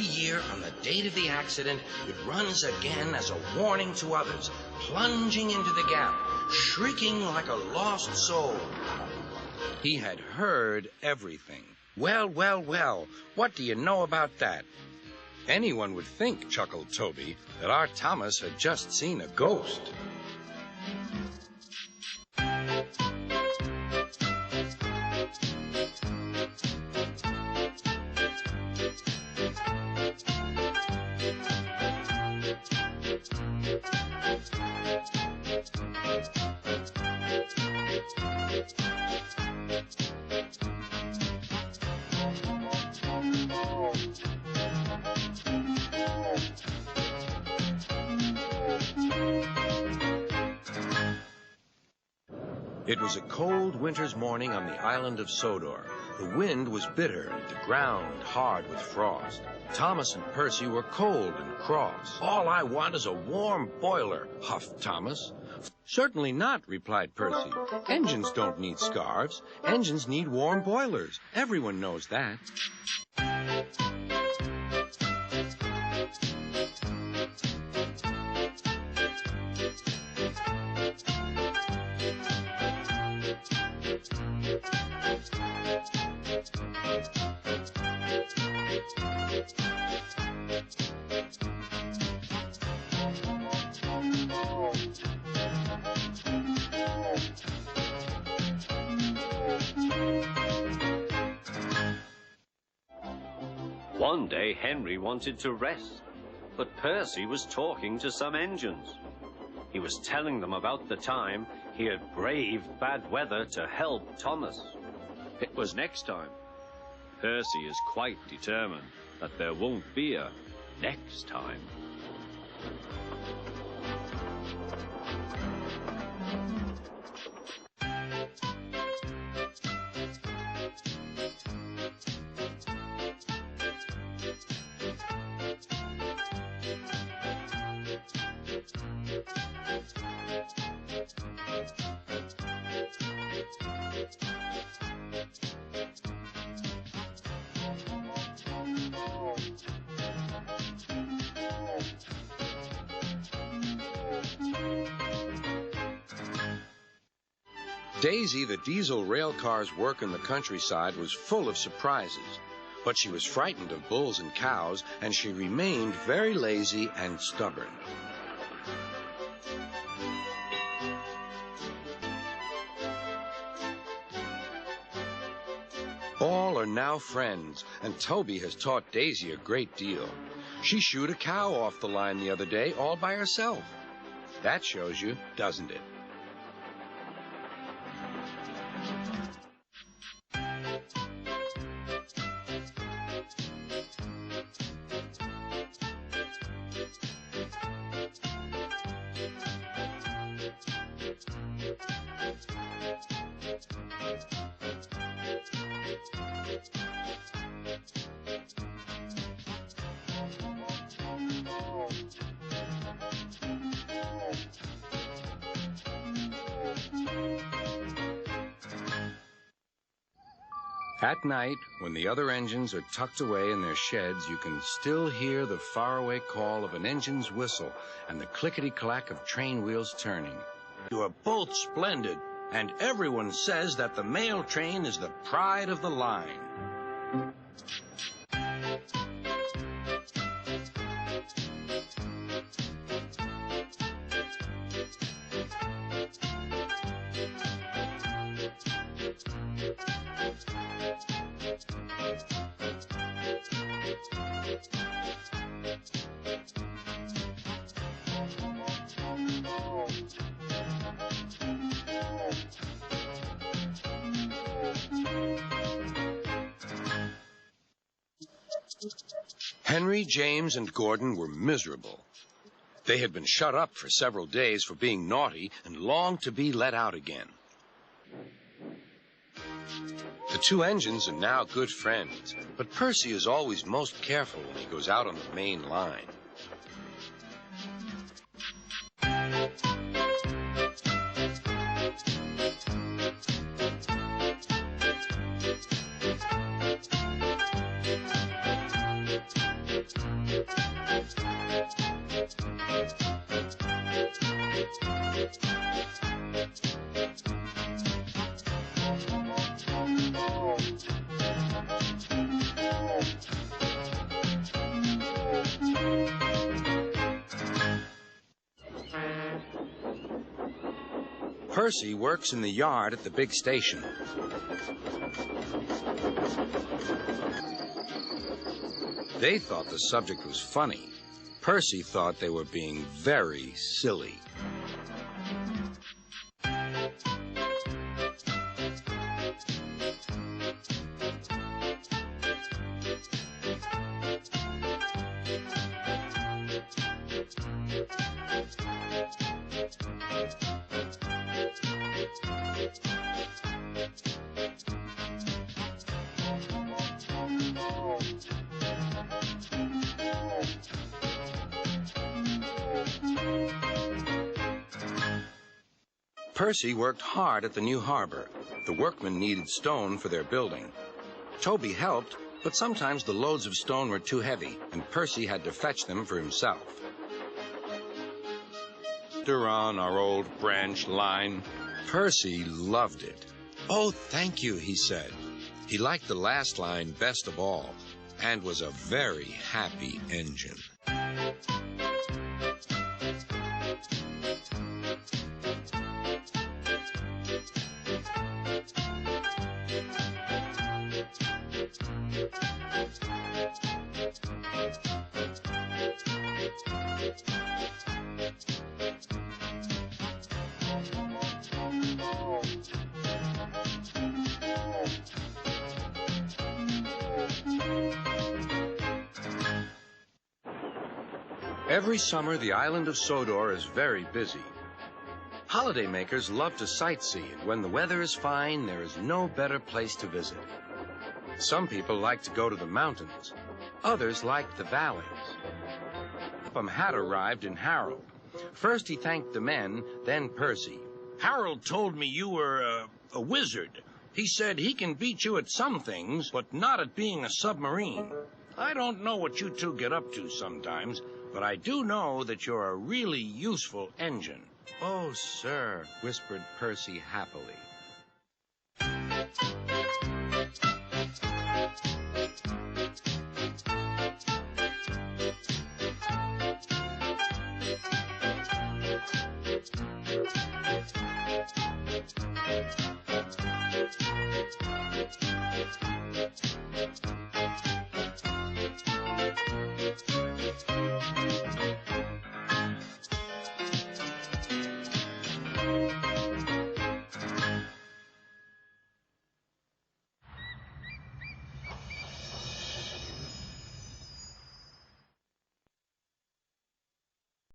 every year on the date of the accident, it runs again as a warning to others, plunging into the gap, shrieking like a lost soul. He had heard everything. Well, well, well, what do you know about that? Anyone would think, chuckled Toby, that our Thomas had just seen a ghost. It was a cold winter's morning on the island of Sodor. The wind was bitter and the ground hard with frost. Thomas and Percy were cold and cross. All I want is a warm boiler, huffed Thomas. Certainly not, replied Percy. Engines don't need scarves. Engines need warm boilers. Everyone knows that. One day Henry wanted to rest, but Percy was talking to some engines. He was telling them about the time he had braved bad weather to help Thomas. It was next time. Percy is quite determined that there won't be a next time. Daisy, the diesel rail car's work in the countryside, was full of surprises. But she was frightened of bulls and cows, and she remained very lazy and stubborn. All are now friends, and Toby has taught Daisy a great deal. She shooed a cow off the line the other day all by herself. That shows you, doesn't it? At night, when the other engines are tucked away in their sheds, you can still hear the faraway call of an engine's whistle and the clickety-clack of train wheels turning. You are both splendid, and everyone says that the mail train is the pride of the line. Henry, James, and Gordon were miserable. They had been shut up for several days for being naughty and longed to be let out again. The two engines are now good friends, but Percy is always most careful when he goes out on the main line. Percy works in the yard at the big station. They thought the subject was funny. Percy thought they were being very silly. Percy worked hard at the new harbor. The workmen needed stone for their building. Toby helped, but sometimes the loads of stone were too heavy, and Percy had to fetch them for himself. On our old branch line. Percy loved it. "Oh, thank you," he said. He liked the last line best of all, and was a very happy engine. Every summer, the island of Sodor is very busy. Holidaymakers love to sightsee, and when the weather is fine, there is no better place to visit. Some people like to go to the mountains. Others like the valleys. Upham had arrived in Harold. First he thanked the men, then Percy. "Harold told me you were a wizard. He said he can beat you at some things, but not at being a submarine. I don't know what you two get up to sometimes, but I do know that you're a really useful engine." "Oh, sir," whispered Percy happily.